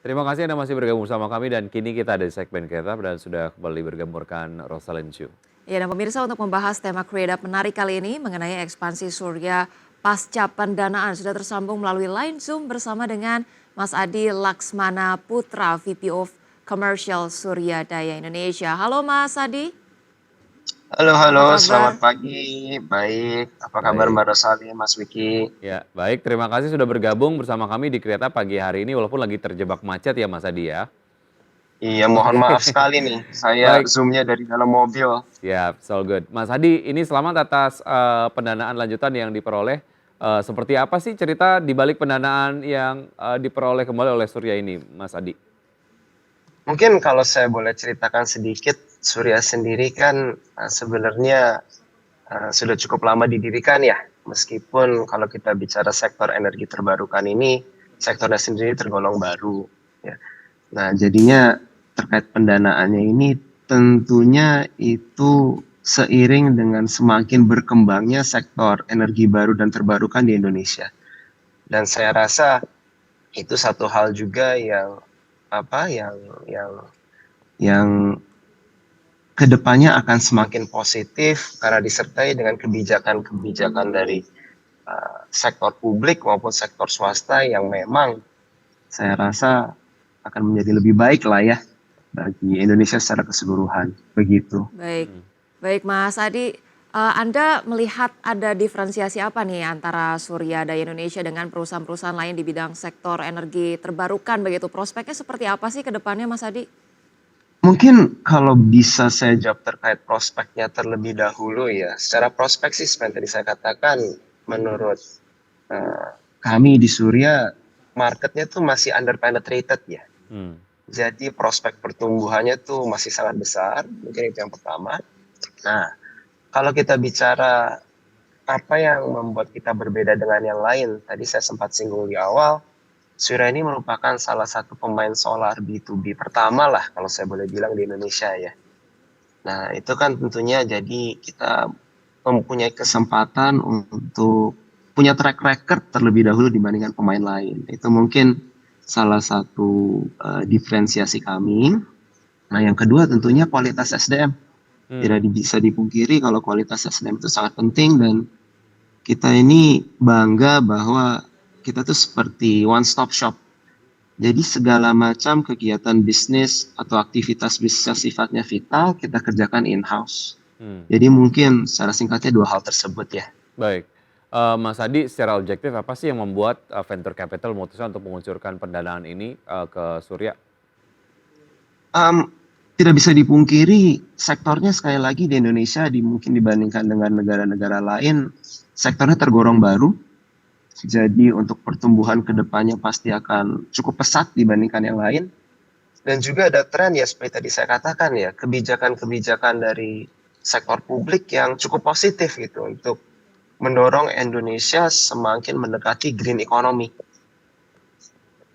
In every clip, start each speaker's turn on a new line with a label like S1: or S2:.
S1: Terima kasih Anda masih bergabung bersama kami dan kini kita ada di segmen Create Up dan sudah kembali bergabungkan Rosalind Chu.
S2: Ya, dan pemirsa untuk membahas tema Create Up menarik kali ini mengenai ekspansi Surya pasca pendanaan sudah tersambung melalui line Zoom bersama dengan Mas Adi Laksmana Putra, VP of Commercial Surya Daya Indonesia. Halo Mas Adi,
S3: Halo,
S2: apa
S3: halo,
S2: kabar?
S3: selamat pagi. Baik, apa kabar
S1: Baik,
S3: Mbak Rosali, Mas Wiki?
S1: ya baik. Terima kasih sudah bergabung bersama kami di Create Up pagi hari ini walaupun lagi terjebak macet ya Mas Adi ya.
S3: Iya, mohon
S1: Oke,
S3: maaf sekali nih, saya
S1: baik.
S3: Zoom-nya dari dalam mobil.
S1: Ya, so good. Mas Adi, ini selamat atas pendanaan lanjutan yang diperoleh. Seperti apa sih cerita di balik pendanaan yang diperoleh kembali oleh Surya ini, Mas Adi?
S3: Mungkin kalau saya boleh ceritakan sedikit, Surya sendiri kan sebenarnya sudah cukup lama didirikan ya. Meskipun kalau kita bicara sektor energi terbarukan ini, sektornya sendiri tergolong baru. Ya. Nah, jadinya terkait pendanaannya ini tentunya itu seiring dengan semakin berkembangnya sektor energi baru dan terbarukan di Indonesia. Dan saya rasa itu satu hal juga yang apa yang kedepannya akan semakin positif karena disertai dengan kebijakan-kebijakan dari sektor publik maupun sektor swasta yang memang saya rasa akan menjadi lebih baik lah ya bagi Indonesia secara keseluruhan. Begitu.
S2: Baik, baik Mas Adi, Anda melihat ada diferensiasi apa nih antara Surya Daya Indonesia dengan perusahaan-perusahaan lain di bidang sektor energi terbarukan begitu? Prospeknya seperti apa sih ke depannya Mas Adi?
S3: Mungkin kalau bisa saya jawab terkait prospeknya terlebih dahulu ya. Secara prospek sih seperti tadi saya katakan, menurut eh, kami di Surya, marketnya tuh masih underpenetrated ya.
S1: Hmm.
S3: Jadi prospek pertumbuhannya tuh masih sangat besar, mungkin itu yang pertama. Nah, kalau kita bicara apa yang membuat kita berbeda dengan yang lain, tadi saya sempat singgung di awal, Surya ini merupakan salah satu pemain solar B2B pertama lah kalau saya boleh bilang di Indonesia ya. Nah, itu kan tentunya jadi kita mempunyai kesempatan untuk punya track record terlebih dahulu dibandingkan pemain lain. Itu mungkin salah satu diferensiasi kami. Nah, yang kedua tentunya kualitas SDM. Tidak bisa dipungkiri kalau kualitas SDM itu sangat penting dan kita ini bangga bahwa kita tuh seperti one stop shop. Jadi segala macam kegiatan bisnis atau aktivitas bisnis yang sifatnya vital kita kerjakan in-house. Jadi mungkin secara singkatnya dua hal tersebut ya.
S1: Baik. Mas Adi, secara objektif apa sih yang membuat venture capital memutuskan untuk menguncurkan pendanaan ini ke Surya?
S3: Tidak bisa dipungkiri sektornya sekali lagi di Indonesia mungkin dibandingkan dengan negara-negara lain sektornya tergolong baru. Jadi untuk pertumbuhan kedepannya pasti akan cukup pesat dibandingkan yang lain. Dan juga ada tren ya seperti tadi saya katakan ya, kebijakan-kebijakan dari sektor publik yang cukup positif gitu untuk mendorong Indonesia semakin mendekati green economy.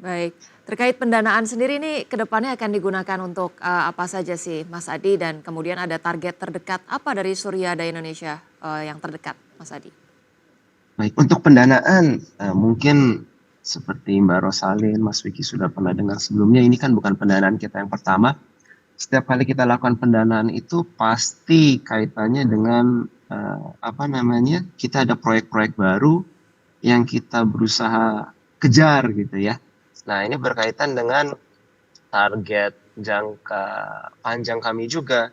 S2: Baik, terkait pendanaan sendiri ini ke depannya akan digunakan untuk apa saja sih Mas Adi dan kemudian ada target terdekat apa dari Surya Daya Indonesia yang terdekat Mas Adi?
S3: Baik, untuk pendanaan mungkin seperti Mbak Rosalin, Mas Wiki sudah pernah dengar sebelumnya, ini kan bukan pendanaan kita yang pertama. Setiap kali kita lakukan pendanaan itu pasti kaitannya dengan kita ada proyek-proyek baru yang kita berusaha kejar gitu ya. Nah, ini berkaitan dengan target jangka panjang kami juga.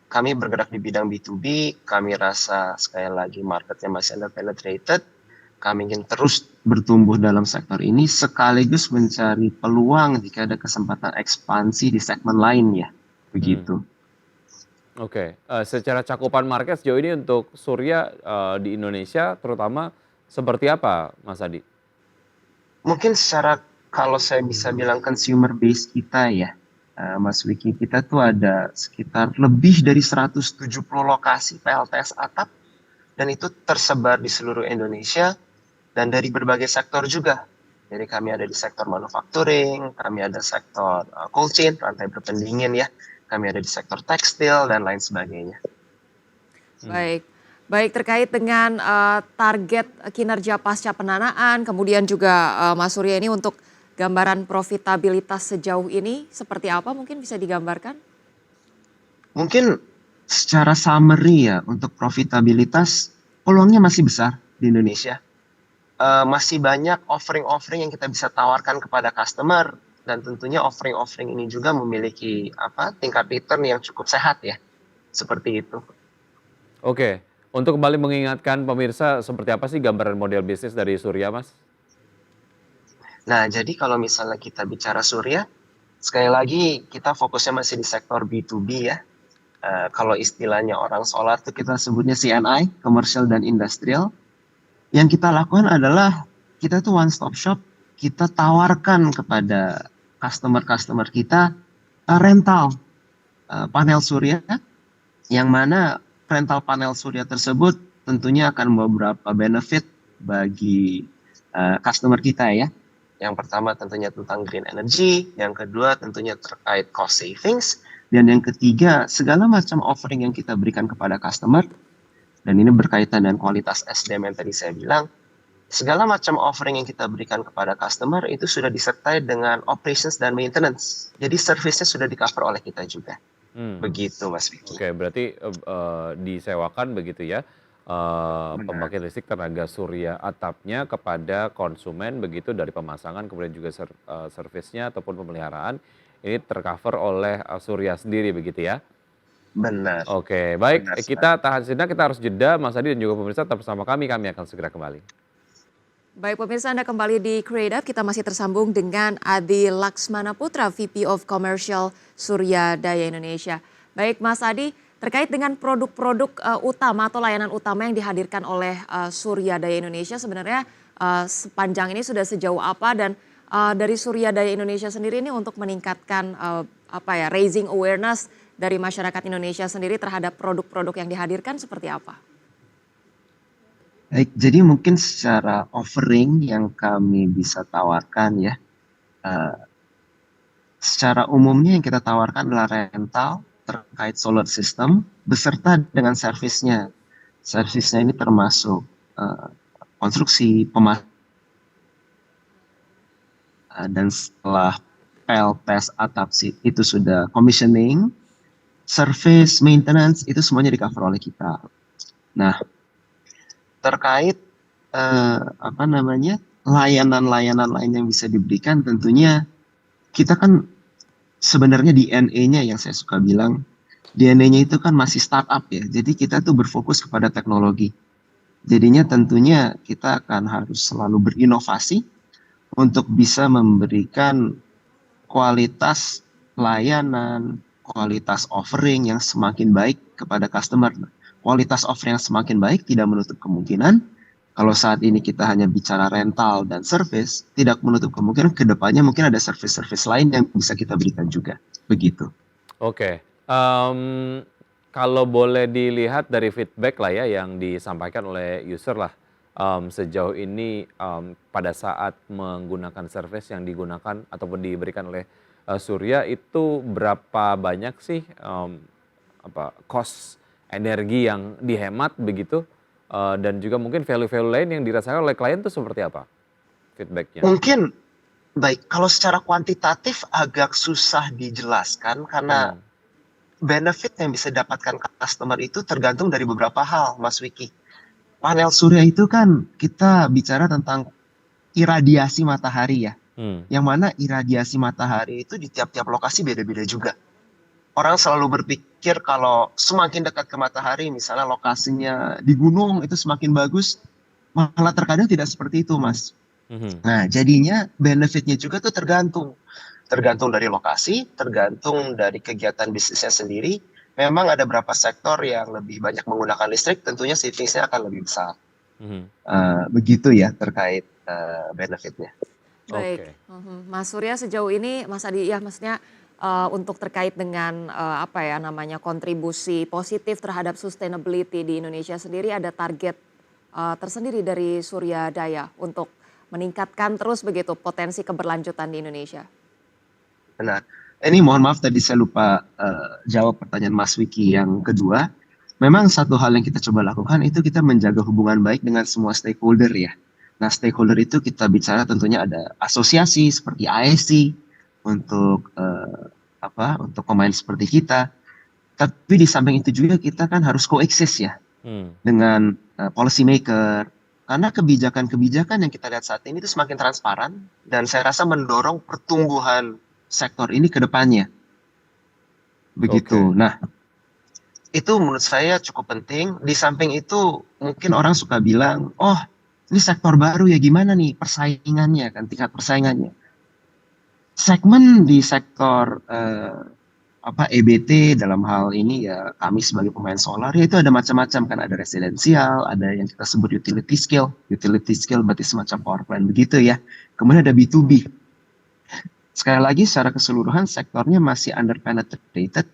S3: Kami bergerak di bidang B2B, kami rasa sekali lagi marketnya masih underpenetrated, kami ingin terus bertumbuh dalam sektor ini sekaligus mencari peluang jika ada kesempatan ekspansi di segmen lain ya, begitu.
S1: Oke, secara cakupan market sejauh ini untuk Surya di Indonesia terutama seperti apa Mas Adi?
S3: Mungkin secara kalau saya bisa bilang consumer base kita ya, Mas Wiki, kita tuh ada sekitar lebih dari 170 lokasi PLTS atap dan itu tersebar di seluruh Indonesia dan dari berbagai sektor juga. Jadi kami ada di sektor manufacturing, kami ada sektor cold chain, rantai berpendingin ya, kami ada di sektor tekstil dan lain sebagainya.
S2: Baik, baik terkait dengan target kinerja pasca pendanaan, kemudian juga Mas Surya ini untuk gambaran profitabilitas sejauh ini seperti apa mungkin bisa digambarkan?
S3: Mungkin secara summary ya untuk profitabilitas peluangnya masih besar di Indonesia. Masih banyak offering-offering yang kita bisa tawarkan kepada customer dan tentunya offering-offering ini juga memiliki tingkat return yang cukup sehat ya. Seperti itu.
S1: Oke, untuk kembali mengingatkan pemirsa seperti apa sih gambaran model bisnis dari Surya, Mas?
S3: Nah, jadi kalau misalnya kita bicara Surya, sekali lagi kita fokusnya masih di sektor B2B ya. Kalau istilahnya orang solar tuh kita sebutnya CNI, commercial dan industrial. Yang kita lakukan adalah kita tuh one stop shop, kita tawarkan kepada customer-customer kita rental panel surya, yang mana rental panel surya tersebut tentunya akan membawa beberapa benefit bagi customer kita ya. Yang pertama tentunya tentang green energy, yang kedua tentunya terkait cost savings, dan yang ketiga segala macam offering yang kita berikan kepada customer, dan ini berkaitan dengan kualitas SDM yang tadi saya bilang, segala macam offering yang kita berikan kepada customer itu sudah disertai dengan operations dan maintenance. Jadi service-nya sudah di-cover oleh kita juga. Begitu Mas Vicky.
S1: Oke, berarti disewakan begitu ya pembangkit listrik tenaga surya atapnya kepada konsumen begitu dari pemasangan kemudian juga servisnya ataupun pemeliharaan ini tercover oleh Surya sendiri begitu ya.
S3: Benar.
S1: Oke, baik
S3: Benar
S1: kita tahan sejenak, kita harus jeda Mas Adi dan juga pemirsa tetap bersama kami akan segera kembali.
S2: Baik pemirsa, Anda kembali di Create Up. Kita masih tersambung dengan Adi Laksmana Putra, VP of Commercial Surya Daya Indonesia. Baik Mas Adi, terkait dengan produk-produk utama atau layanan utama yang dihadirkan oleh Surya Daya Indonesia, sebenarnya sepanjang ini sudah sejauh apa dan dari Surya Daya Indonesia sendiri ini untuk meningkatkan raising awareness dari masyarakat Indonesia sendiri terhadap produk-produk yang dihadirkan seperti apa?
S3: Baik, jadi mungkin secara offering yang kami bisa tawarkan ya, secara umumnya yang kita tawarkan adalah rental terkait solar system beserta dengan servisnya. Servisnya ini termasuk konstruksi, pemasangan, dan setelah PLTS atap itu sudah commissioning, service, maintenance itu semuanya di-cover oleh kita. Nah, terkait layanan-layanan lain yang bisa diberikan, tentunya kita kan sebenarnya DNA-nya yang saya suka bilang, DNA-nya itu kan masih startup ya, jadi kita tuh berfokus kepada teknologi. Jadinya tentunya kita akan harus selalu berinovasi untuk bisa memberikan kualitas layanan, kualitas offering yang semakin baik kepada customer. Kualitas offering yang semakin baik tidak menutup kemungkinan kalau saat ini kita hanya bicara rental dan service, tidak menutup kemungkinan ke depannya mungkin ada service-service lain yang bisa kita berikan juga. Begitu.
S1: Oke, kalau boleh dilihat dari feedback lah ya yang disampaikan oleh user lah sejauh ini pada saat menggunakan service yang digunakan ataupun diberikan oleh Surya itu berapa banyak sih cost energi yang dihemat begitu dan juga mungkin value-value lain yang dirasakan oleh klien itu seperti apa feedbacknya?
S3: Mungkin baik, kalau secara kuantitatif agak susah dijelaskan karena benefit yang bisa didapatkan customer itu tergantung dari beberapa hal, Mas Wiki. Panel surya itu kan kita bicara tentang iradiasi matahari ya, yang mana iradiasi matahari itu di tiap-tiap lokasi beda-beda juga. Orang selalu berpikir kalau semakin dekat ke matahari, misalnya lokasinya di gunung itu semakin bagus, malah terkadang tidak seperti itu, Mas. Nah, jadinya benefitnya juga tuh tergantung dari lokasi, tergantung dari kegiatan bisnisnya sendiri. Memang ada beberapa sektor yang lebih banyak menggunakan listrik, tentunya savingsnya akan lebih besar. Begitu ya terkait benefitnya.
S2: Baik, Mas Surya sejauh ini, Mas Adi ya maksudnya untuk terkait dengan kontribusi positif terhadap sustainability di Indonesia sendiri ada target tersendiri dari Surya Daya untuk meningkatkan terus begitu potensi keberlanjutan di Indonesia.
S3: Benar. Ini mohon maaf tadi saya lupa jawab pertanyaan Mas Wiki yang kedua. Memang satu hal yang kita coba lakukan itu kita menjaga hubungan baik dengan semua stakeholder ya. Nah, stakeholder itu kita bicara tentunya ada asosiasi seperti ASI untuk untuk pemain seperti kita. Tapi di samping itu juga kita kan harus coexist ya
S1: Hmm.
S3: dengan policy maker. Karena kebijakan-kebijakan yang kita lihat saat ini itu semakin transparan dan saya rasa mendorong pertumbuhan sektor ini ke depannya. Begitu.
S1: Oke.
S3: Nah, itu menurut saya cukup penting. Di samping itu mungkin orang suka bilang, oh ini sektor baru ya gimana nih persaingannya kan, tingkat persaingannya. Segmen di sektor EBT dalam hal ini ya kami sebagai pemain solar ya itu ada macam-macam kan, ada residensial, ada yang kita sebut utility scale berarti semacam power plant begitu ya. Kemudian ada B2B. Sekali lagi secara keseluruhan sektornya masih under penetrated.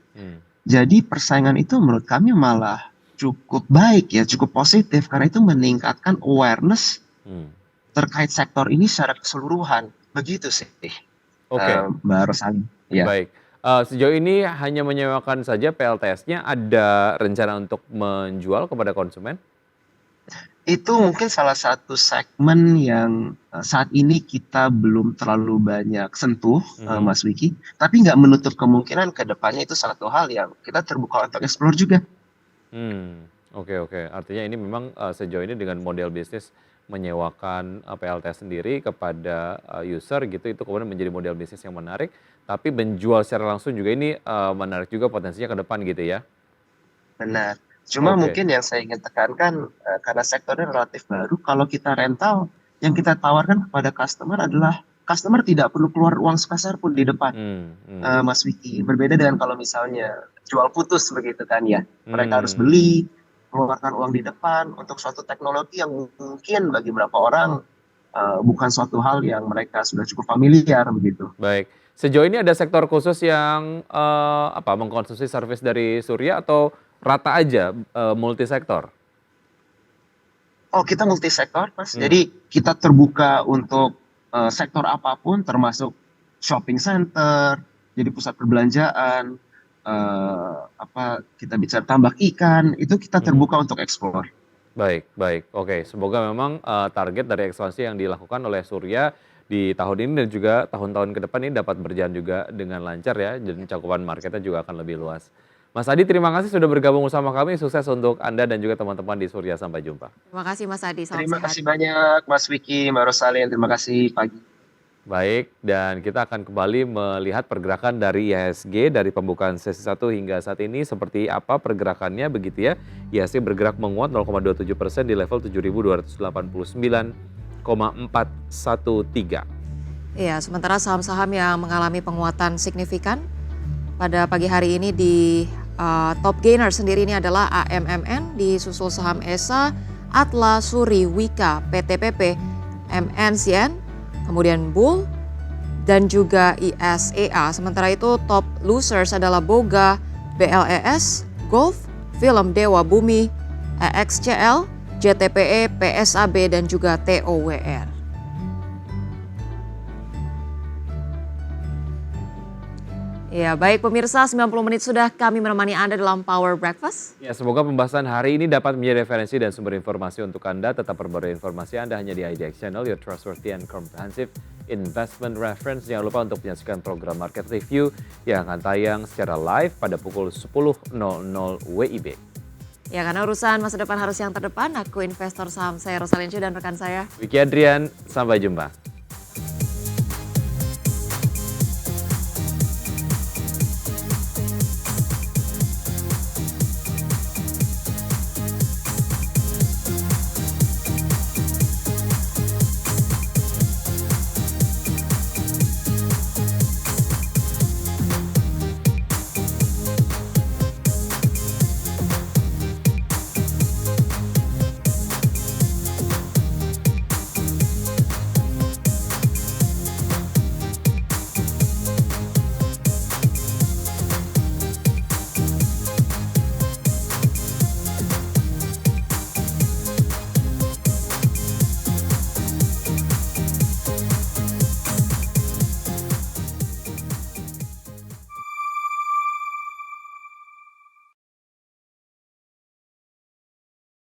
S3: Jadi persaingan itu menurut kami malah cukup baik ya, cukup positif karena itu meningkatkan awareness terkait sektor ini secara keseluruhan. Begitu sih,
S1: Oke.
S3: Mbak Rosali. Ya.
S1: Baik. Sejauh ini hanya menyewakan saja PLTS-nya, ada rencana untuk menjual kepada konsumen?
S3: Itu mungkin salah satu segmen yang saat ini kita belum terlalu banyak sentuh, Mas Wiki. Tapi nggak menutup kemungkinan ke depannya itu satu hal yang kita terbuka untuk explore juga.
S1: Oke. Artinya ini memang sejauh ini dengan model bisnis menyewakan PLTS sendiri kepada user gitu, itu kemudian menjadi model bisnis yang menarik. Tapi menjual secara langsung juga ini menarik juga potensinya ke depan gitu ya?
S3: Benar. Cuma
S1: Oke.
S3: mungkin yang saya ingin tekankan karena sektornya relatif baru, kalau kita rental, yang kita tawarkan kepada customer adalah customer tidak perlu keluar uang sepeser pun di depan, Mas Wiki. Berbeda dengan kalau misalnya jual putus begitu kan ya, mereka harus beli, keluarkan uang di depan untuk suatu teknologi yang mungkin bagi beberapa orang bukan suatu hal yang mereka sudah cukup familiar begitu.
S1: Baik. Sejauh ini ada sektor khusus yang mengkonsumsi service dari Surya atau rata aja multisektor?
S3: Oh, kita multisektor, Mas. Jadi kita terbuka untuk sektor apapun, termasuk shopping center, jadi pusat perbelanjaan, kita bicara tambak ikan, itu kita terbuka untuk explore.
S1: Baik. Oke, semoga memang target dari ekspansi yang dilakukan oleh Surya di tahun ini dan juga tahun-tahun ke depan ini dapat berjalan juga dengan lancar ya, dan cakupan marketnya juga akan lebih luas. Mas Adi, terima kasih sudah bergabung bersama kami. Sukses untuk Anda dan juga teman-teman di Surya. Sampai jumpa.
S2: Terima kasih Mas Adi, salam
S3: Terima
S2: sehat.
S3: kasih banyak, Mas Wiki, Mbak Rosalin. Terima kasih pagi.
S1: Baik, dan kita akan kembali melihat pergerakan dari IHSG dari pembukaan sesi 1 hingga saat ini seperti apa pergerakannya begitu ya. IHSG bergerak menguat 0,27% di level 7.289,413.
S2: Iya, sementara saham-saham yang mengalami penguatan signifikan pada pagi hari ini di top gainer sendiri ini adalah AMMN, disusul saham ESA, Atla, Suri, Wika, PTPP, MNCN, kemudian Bull, dan juga ISEA. Sementara itu top losers adalah Boga, BLES, Golf, Film Dewa Bumi, EXCL, JTPE, PSAB, dan juga TOWR. Ya, baik pemirsa, 90 menit sudah kami menemani Anda dalam Power Breakfast.
S1: Ya, semoga pembahasan hari ini dapat menjadi referensi dan sumber informasi untuk Anda. Tetap perbarui informasi Anda hanya di IDX Channel, your trustworthy and comprehensive investment reference. Jangan lupa untuk menyaksikan program Market Review yang akan tayang secara live pada pukul 10.00 WIB.
S2: Ya, karena urusan masa depan harus yang terdepan. Aku investor saham, saya Rosalin Chu dan rekan saya
S1: Wiki Adrian, sampai jumpa.